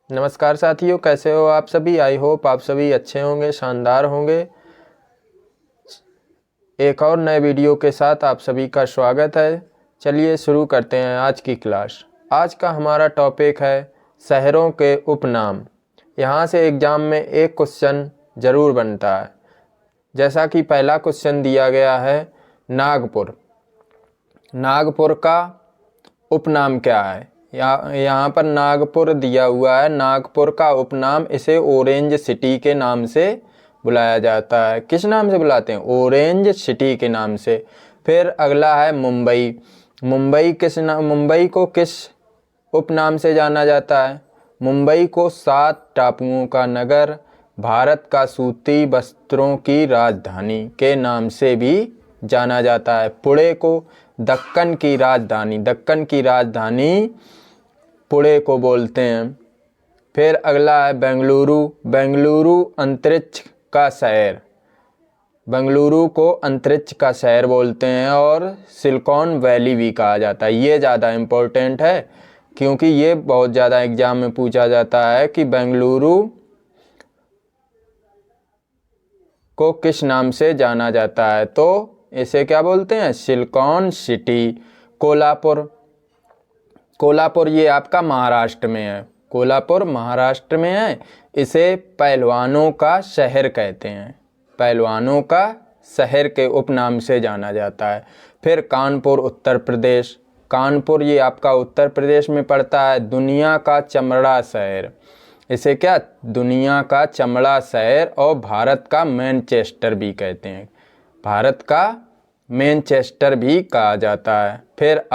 नमस्कार साथियों, कैसे हो आप सभी। आई होप आप सभी अच्छे होंगे, शानदार होंगे। एक और नए वीडियो के साथ आप सभी का स्वागत है। चलिए शुरू करते हैं आज की क्लास। आज का हमारा टॉपिक है शहरों के उपनाम। यहाँ से एग्ज़ाम में एक क्वेश्चन ज़रूर बनता है। जैसा कि पहला क्वेश्चन दिया गया है, नागपुर। नागपुर का उपनाम क्या है। यहाँ पर नागपुर दिया हुआ है। नागपुर का उपनाम इसे ऑरेंज सिटी के नाम से बुलाया जाता है। किस नाम से बुलाते हैं? ऑरेंज सिटी के नाम से। फिर अगला है मुंबई। मुंबई को किस उपनाम से जाना जाता है? मुंबई को 7 टापुओं का नगर, भारत का सूती वस्त्रों की राजधानी के नाम से भी जाना जाता है। पुणे को दक्कन की राजधानी पुणे को बोलते हैं। फिर अगला है बेंगलुरु अंतरिक्ष का शहर। बेंगलुरु को अंतरिक्ष का शहर बोलते हैं और सिलिकॉन वैली भी कहा जाता है। ये ज़्यादा इम्पोर्टेंट है क्योंकि ये बहुत ज़्यादा एग्जाम में पूछा जाता है कि बेंगलुरु को किस नाम से जाना जाता है। तो इसे क्या बोलते हैं? Silicon city. कोल्हापुर ये आपका महाराष्ट्र में है। कोल्हापुर महाराष्ट्र में है। इसे पहलवानों का शहर कहते हैं। पहलवानों का शहर के उपनाम से जाना जाता है। फिर कानपुर उत्तर प्रदेश। कानपुर ये आपका उत्तर प्रदेश में पड़ता है। दुनिया का चमड़ा शहर। इसे क्या? दुनिया का चमड़ा शहर और भारत का मैनचेस्टर भी कहते हैं। भारत का मैनचेस्टर भी कहा जाता है। फिर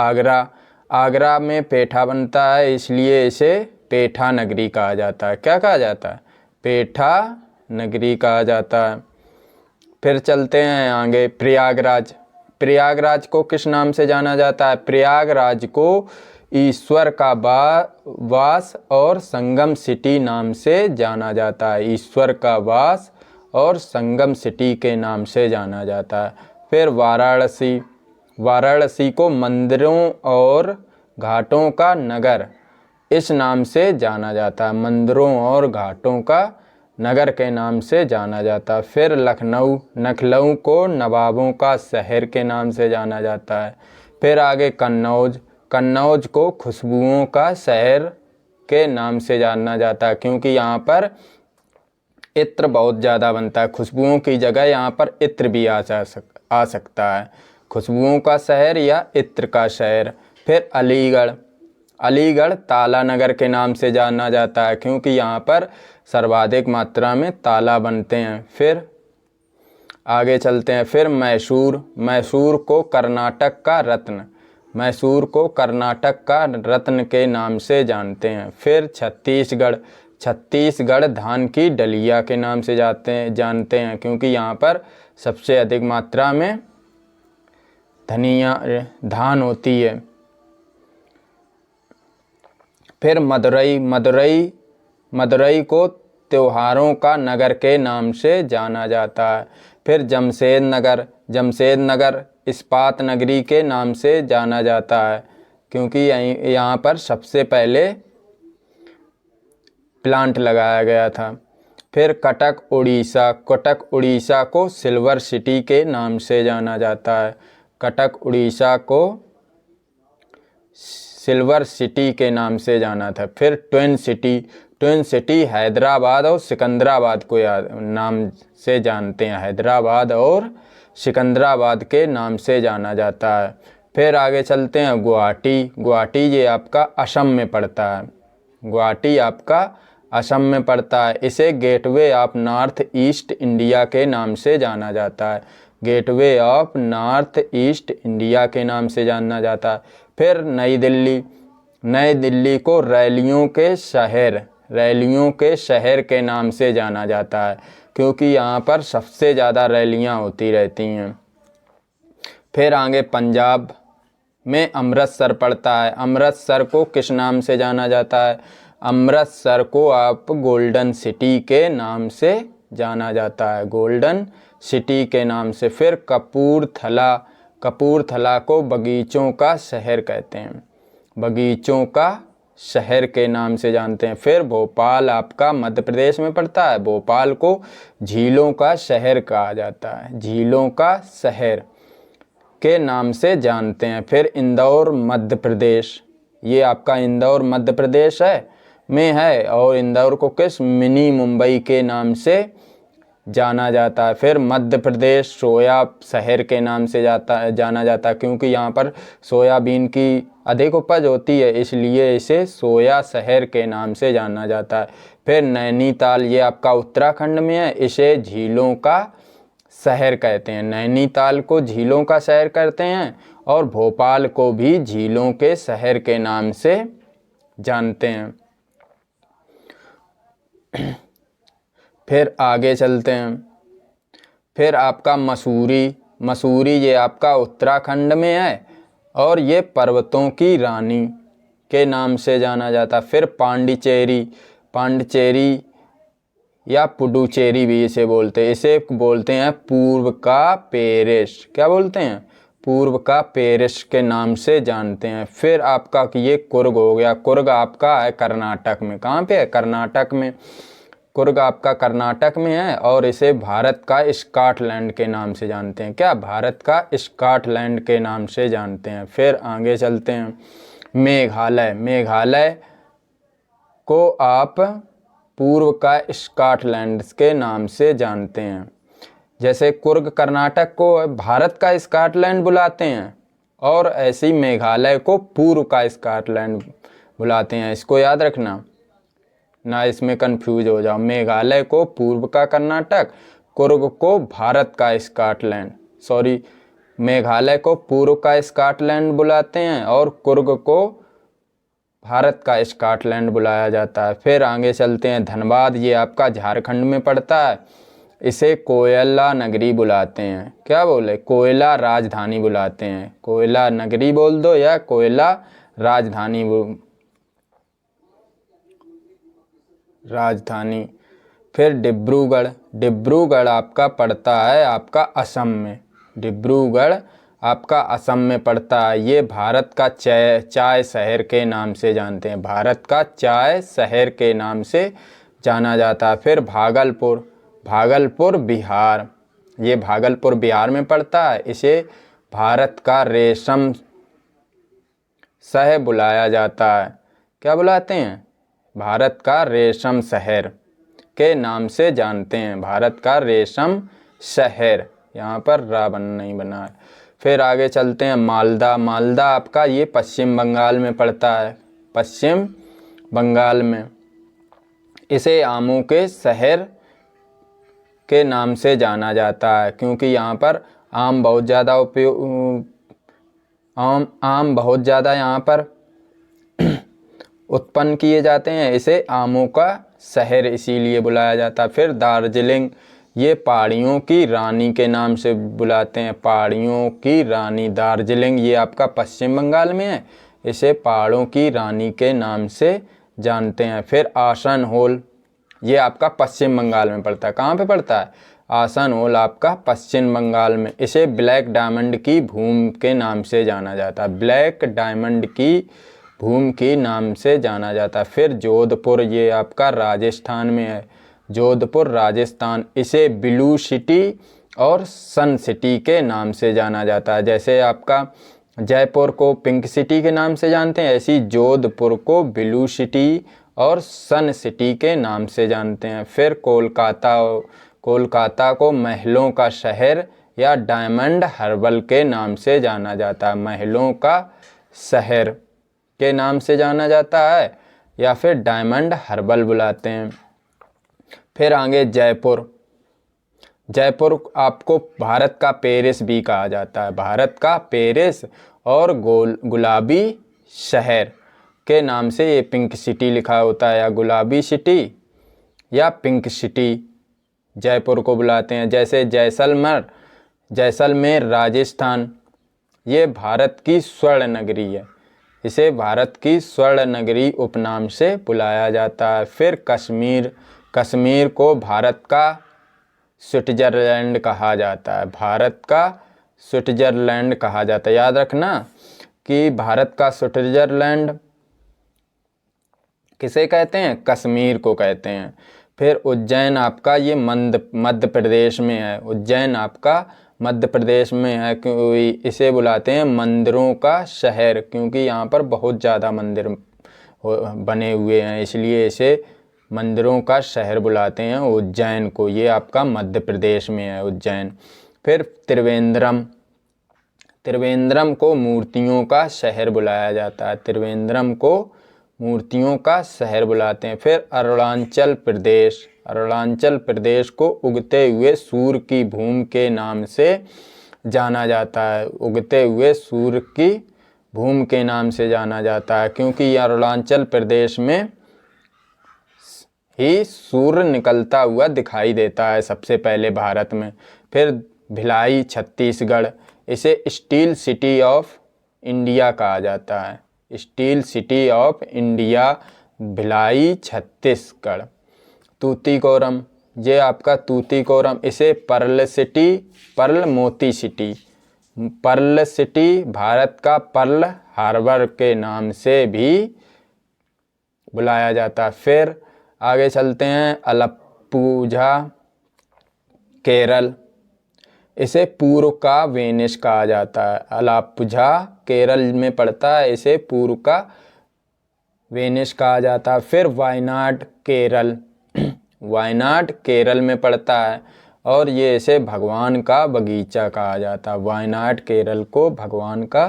आगरा में पेठा बनता है, इसलिए इसे पेठा नगरी कहा जाता है। क्या कहा जाता है? पेठा नगरी कहा जाता है। फिर चलते हैं आगे, प्रयागराज को किस नाम से जाना जाता है? प्रयागराज को ईश्वर का वास और संगम सिटी नाम से जाना जाता है। ईश्वर का वास और संगम सिटी के नाम से जाना जाता है। फिर वाराणसी को मंदिरों और घाटों का नगर इस नाम से जाना जाता है। मंदिरों और घाटों का नगर के नाम से जाना जाता है। फिर लखनऊ को नवाबों का शहर के नाम से जाना जाता है। फिर आगे कन्नौज को खुशबुओं का शहर के नाम से जाना जाता है क्योंकि यहाँ पर इत्र बहुत ज़्यादा बनता है। खुशबुओं की जगह यहाँ पर इत्र भी आ सकता है। खुशबुओं का शहर या इत्र का शहर। फिर अलीगढ़ ताला नगर के नाम से जाना जाता है क्योंकि यहाँ पर सर्वाधिक मात्रा में ताला बनते हैं। फिर आगे चलते हैं। फिर मैसूर को कर्नाटक का रत्न के नाम से जानते हैं। फिर छत्तीसगढ़ धान की डलिया के नाम से जानते हैं क्योंकि यहाँ पर सबसे अधिक मात्रा में धान होती है। फिर मदुरई को त्योहारों का नगर के नाम से जाना जाता है। फिर जमशेदनगर इस्पात नगरी के नाम से जाना जाता है क्योंकि यहाँ पर सबसे पहले प्लांट लगाया गया था। फिर कटक उड़ीसा को सिल्वर सिटी के नाम से जाना जाता है। कटक उड़ीसा को सिल्वर सिटी के नाम से जाना था। फिर ट्विन सिटी हैदराबाद और सिकंदराबाद को नाम से जानते हैं। हैदराबाद और सिकंदराबाद के नाम से जाना जाता है। फिर आगे चलते हैं गुवाहाटी ये आपका असम में पड़ता है। गुवाहाटी आपका असम में पड़ता है। इसे gateway of north east India के नाम से जाना जाता है। Gateway of north east India के नाम से जाना जाता है। फिर नई दिल्ली को रैलियों के शहर के नाम से जाना जाता है क्योंकि यहाँ पर सबसे ज़्यादा रैलियाँ होती रहती हैं। फिर आगे पंजाब में अमृतसर पड़ता है। अमृतसर को किस नाम से जाना जाता है? अमृतसर को आप गोल्डन सिटी के नाम से जाना जाता है। गोल्डन सिटी के नाम से। फिर कपूरथला को बगीचों का शहर कहते हैं। बगीचों का शहर के नाम से जानते हैं। फिर भोपाल आपका मध्य प्रदेश में पड़ता है। भोपाल को झीलों का शहर कहा जाता है, झीलों का शहर के नाम से जानते हैं। फिर इंदौर मध्य प्रदेश, ये आपका इंदौर मध्य प्रदेश में है और इंदौर को किस मिनी मुंबई के नाम से जाना जाता है। फिर मध्य प्रदेश सोया शहर के नाम से जाना जाता है, क्योंकि यहाँ पर सोयाबीन की अधिक उपज होती है, इसलिए इसे सोया शहर के नाम से जाना जाता है। फिर नैनीताल, ये आपका उत्तराखंड में है, इसे झीलों का शहर कहते हैं। नैनीताल को झीलों का शहर कहते हैं और भोपाल को भी झीलों के शहर के नाम से जानते हैं। फिर आगे चलते हैं। फिर आपका मसूरी, मसूरी ये आपका उत्तराखंड में है और ये पर्वतों की रानी के नाम से जाना जाता। फिर पांडिचेरी, पांडिचेरी या पुडुचेरी भी इसे बोलते हैं, इसे बोलते हैं पूर्व का पेरिस। क्या बोलते हैं? पूर्व का पेरिस के नाम से जानते हैं। फिर आपका ये कुर्ग हो गया। कुर्ग आपका है कर्नाटक में। कहाँ पे है? कर्नाटक में। कुर्ग आपका कर्नाटक में है और इसे भारत का स्कॉटलैंड के नाम से जानते हैं। क्या? भारत का स्कॉटलैंड के नाम से जानते हैं। फिर आगे चलते हैं। मेघालय, मेघालय को आप पूर्व का स्कॉटलैंड के नाम से जानते हैं। जैसे कुर्ग कर्नाटक को भारत का स्कॉटलैंड बुलाते हैं और ऐसी मेघालय को पूर्व का स्कॉटलैंड बुलाते हैं। इसको याद रखना, ना इसमें कंफ्यूज हो जाओ। मेघालय को पूर्व का कर्नाटक, कुर्ग को भारत का स्कॉटलैंड, सॉरी, मेघालय को पूर्व का स्कॉटलैंड बुलाते हैं और कुर्ग को भारत का स्कॉटलैंड बुलाया जाता है। फिर आगे चलते हैं। धनबाद, ये आपका झारखंड में पड़ता है, इसे कोयला नगरी बुलाते हैं। क्या बोले? कोयला राजधानी बुलाते हैं। कोयला नगरी बोल दो या कोयला राजधानी राजधानी। फिर डिब्रूगढ़, डिब्रूगढ़ आपका पड़ता है आपका असम में। डिब्रूगढ़ आपका असम में पड़ता है। ये भारत का चाय शहर के नाम से जानते हैं। भारत का चाय शहर के नाम से जाना जाता है। फिर भागलपुर, भागलपुर बिहार, ये भागलपुर बिहार में पड़ता है, इसे भारत का रेशम शहर बुलाया जाता है। क्या बुलाते हैं? भारत का रेशम शहर के नाम से जानते हैं। भारत का रेशम शहर, यहाँ पर रावण नहीं बना है। फिर आगे चलते हैं। मालदा, मालदा आपका ये पश्चिम बंगाल में पड़ता है, पश्चिम बंगाल में, इसे आमों के शहर के नाम से जाना जाता है, क्योंकि यहाँ पर आम बहुत ज़्यादा आम बहुत ज़्यादा यहाँ पर उत्पन्न किए जाते हैं, इसे आमों का शहर इसीलिए बुलाया जाता है। फिर दार्जिलिंग, ये पहाड़ियों की रानी के नाम से बुलाते हैं। पहाड़ियों की रानी दार्जिलिंग, ये आपका पश्चिम बंगाल में है, इसे पहाड़ों की रानी के नाम से जानते हैं। फिर आसनसोल, ये आपका पश्चिम बंगाल में पड़ता है। कहाँ पे पड़ता है? आसनसोल आपका पश्चिम बंगाल में, इसे ब्लैक डायमंड की भूमि के नाम से जाना जाता है। ब्लैक डायमंड की भूमि के नाम से जाना जाता है। फिर जोधपुर, ये आपका राजस्थान में है। जोधपुर राजस्थान, इसे ब्लू सिटी और सन सिटी के नाम से जाना जाता है। जैसे आपका जयपुर को पिंक सिटी के नाम से जानते हैं, ऐसी जोधपुर को ब्लू सिटी और सन सिटी के नाम से जानते हैं। फिर कोलकाता, कोलकाता को महलों का शहर या डायमंड हार्बर के नाम से जाना जाता है। महलों का शहर के नाम से जाना जाता है या फिर डायमंड हार्बर बुलाते हैं। फिर आगे जयपुर, जयपुर आपको भारत का पेरिस भी कहा जाता है। भारत का पेरिस और गुलाबी शहर के नाम से ये पिंक सिटी लिखा होता है, या गुलाबी सिटी या पिंक सिटी जयपुर को बुलाते हैं। जैसे जैसलमेर, जैसलमेर राजस्थान, ये भारत की स्वर्ण नगरी है, इसे भारत की स्वर्ण नगरी उपनाम से बुलाया जाता है। फिर कश्मीर, कश्मीर को भारत का स्विट्जरलैंड कहा जाता है। भारत का स्विट्जरलैंड कहा जाता है। याद रखना कि भारत का स्विट्जरलैंड किसे कहते हैं? कश्मीर को कहते हैं। फिर उज्जैन आपका ये मध्य प्रदेश में है। उज्जैन आपका मध्य प्रदेश में है, क्योंकि इसे बुलाते हैं मंदिरों का शहर, क्योंकि यहाँ पर बहुत ज़्यादा मंदिर बने हुए हैं, इसलिए इसे मंदिरों का शहर बुलाते हैं उज्जैन को। ये आपका मध्य प्रदेश में है उज्जैन। फिर त्रिवेंद्रम, त्रिवेंद्रम को मूर्तियों का शहर बुलाया जाता है। त्रिवेंद्रम को मूर्तियों का शहर बुलाते हैं। फिर अरुणाचल प्रदेश, अरुणाचल प्रदेश को उगते हुए सूर्य की भूमि के नाम से जाना जाता है। उगते हुए सूर्य की भूमि के नाम से जाना जाता है, क्योंकि अरुणाचल प्रदेश में ही सूर्य निकलता हुआ दिखाई देता है सबसे पहले भारत में। फिर भिलाई छत्तीसगढ़, इसे स्टील सिटी ऑफ इंडिया कहा जाता है। Steel city of India, Bhilai Chhattisgarh. Tuticorin, ये आपका तूतीकोरम, इसे पर्ल सिटी, पर्ल मोती सिटी, पर्ल सिटी भारत का पर्ल हार्बर के नाम से भी बुलाया जाता है। फिर आगे चलते हैं, अलप्पुझा केरल, इसे पूर्व का वेनिस कहा जाता है। अलप्पुझा केरल में पड़ता है, इसे पूर्व का वेनिस कहा जाता है। फिर वायनाड केरल, वायनाड केरल में पड़ता है और ये इसे भगवान का बगीचा कहा जाता है। वायनाड केरल को भगवान का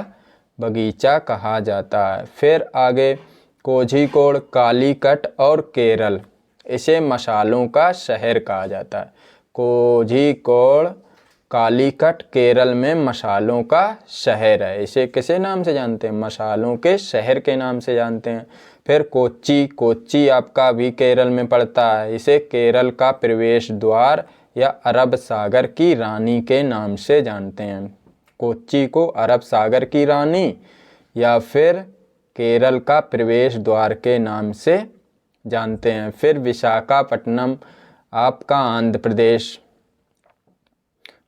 बगीचा कहा जाता है। फिर आगे कोझिकोड, कालीकट और केरल, इसे मसालों का शहर कहा जाता है। कोझिकोड, कालीकट केरल में मसालों का शहर है। इसे किसे नाम से जानते हैं? मसालों के शहर के नाम से जानते हैं। फिर कोच्चि, कोच्चि आपका भी केरल में पड़ता है, इसे केरल का प्रवेश द्वार या अरब सागर की रानी के नाम से जानते हैं। कोच्चि को अरब सागर की रानी या फिर केरल का प्रवेश द्वार के नाम से जानते हैं। फिर विशाखापट्टनम आपका आंध्र प्रदेश,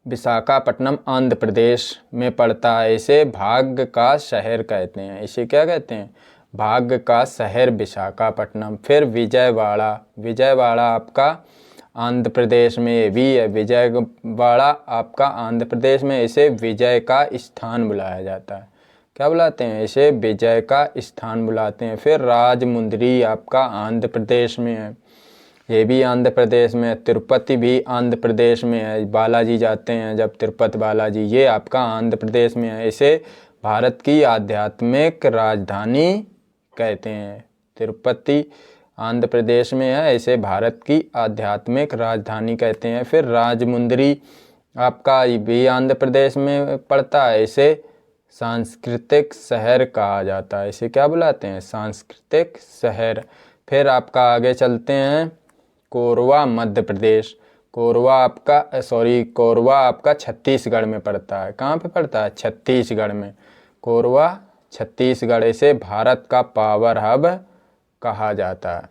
विशाखापट्टनम आंध्र प्रदेश में पड़ता है, इसे भाग्य का शहर कहते हैं। इसे क्या कहते हैं? भाग्य का शहर विशाखापट्टनम। फिर विजयवाड़ा, विजयवाड़ा आपका आंध्र प्रदेश में भी है। विजयवाड़ा आपका आंध्र प्रदेश में, इसे विजय का स्थान बुलाया जाता है। क्या बुलाते हैं? इसे विजय का स्थान बुलाते हैं। फिर राजमुंदरी आपका आंध्र प्रदेश में है, ये भी आंध्र प्रदेश में है। तिरुपति भी आंध्र प्रदेश में है, बालाजी जाते हैं जब तिरुपति बालाजी, ये आपका आंध्र प्रदेश में है। इसे भारत की आध्यात्मिक राजधानी कहते हैं। तिरुपति आंध्र प्रदेश में है, इसे भारत की आध्यात्मिक राजधानी कहते हैं। फिर राजमुंदरी आपका भी आंध्र प्रदेश में पड़ता है, इसे सांस्कृतिक शहर कहा जाता है। इसे क्या बुलाते हैं? सांस्कृतिक शहर। फिर आपका आगे चलते हैं, कोरवा मध्य प्रदेश, कोरवा आपका छत्तीसगढ़ में पड़ता है। कहाँ पे पड़ता है? छत्तीसगढ़ में। कोरवा छत्तीसगढ़, इसे भारत का पावर हब कहा जाता है।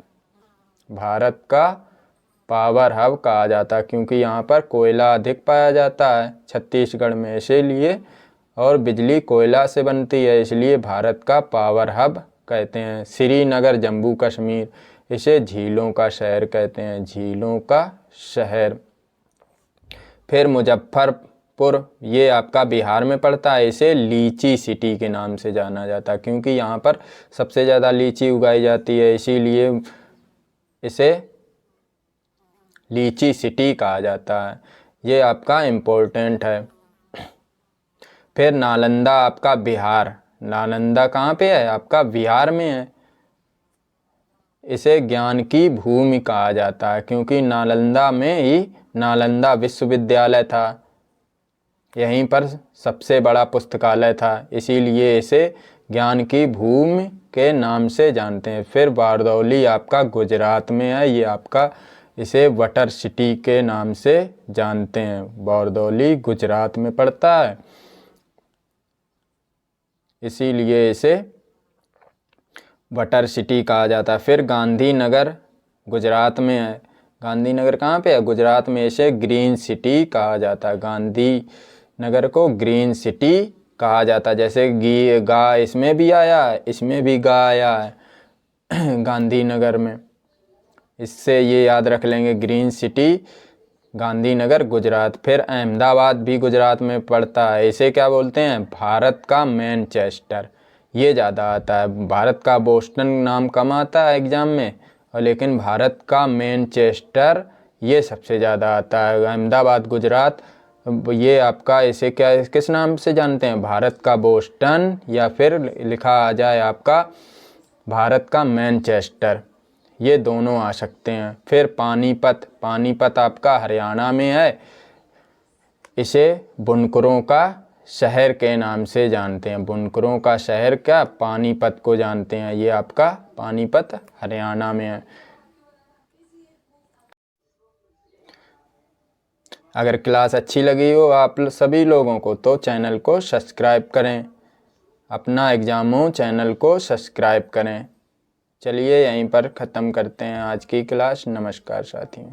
भारत का पावर हब कहा जाता है, क्योंकि यहाँ पर कोयला अधिक पाया जाता है छत्तीसगढ़ में, इसीलिए, और बिजली कोयला से बनती है, इसलिए भारत का पावर हब कहते हैं। श्रीनगर जम्मू कश्मीर, इसे झीलों का शहर कहते हैं, झीलों का शहर। फिर मुजफ्फरपुर, ये आपका बिहार में पड़ता है, इसे लीची सिटी के नाम से जाना जाता है, क्योंकि यहाँ पर सबसे ज़्यादा लीची उगाई जाती है, इसीलिए इसे लीची सिटी कहा जाता है। ये आपका इम्पोर्टेंट है। फिर नालंदा आपका बिहार, नालंदा कहाँ पे है? आपका बिहार में है। इसे ज्ञान की भूमि कहा जाता है, क्योंकि नालंदा में ही नालंदा विश्वविद्यालय था, यहीं पर सबसे बड़ा पुस्तकालय था, इसीलिए इसे ज्ञान की भूमि के नाम से जानते हैं। फिर बारदौली आपका गुजरात में है, ये आपका, इसे वाटर सिटी के नाम से जानते हैं। बारदौली गुजरात में पड़ता है, इसीलिए इसे वाटर सिटी कहा जाता है। फिर गांधीनगर गुजरात में है, गांधीनगर कहाँ पे है? गुजरात में, इसे ग्रीन सिटी कहा जाता है। गांधीनगर को ग्रीन सिटी कहा जाता है। जैसे गा इसमें भी आया है, इसमें भी गा आया है, गांधीनगर में। इससे ये याद रख लेंगे, ग्रीन सिटी गांधीनगर गुजरात। फिर अहमदाबाद भी गुजरात में पड़ता है, इसे क्या बोलते हैं? भारत का मैनचेस्टर। ये ज़्यादा आता है, भारत का बोस्टन नाम कम आता है एग्ज़ाम में, और लेकिन भारत का मैनचेस्टर ये सबसे ज़्यादा आता है। अहमदाबाद गुजरात, ये आपका इसे क्या किस नाम से जानते हैं? भारत का बोस्टन, या फिर लिखा आ जाए आपका भारत का मैनचेस्टर, ये दोनों आ सकते हैं। फिर पानीपत, पानीपत आपका हरियाणा में है, इसे बुनकरों का शहर के नाम से जानते हैं। बुनकरों का शहर क्या? पानीपत को जानते हैं। ये आपका पानीपत हरियाणा में है। अगर क्लास अच्छी लगी हो आप सभी लोगों को तो चैनल को सब्सक्राइब करें। अपना एग्ज़ाम हो, चैनल को सब्सक्राइब करें। चलिए यहीं पर ख़त्म करते हैं आज की क्लास। नमस्कार साथियों।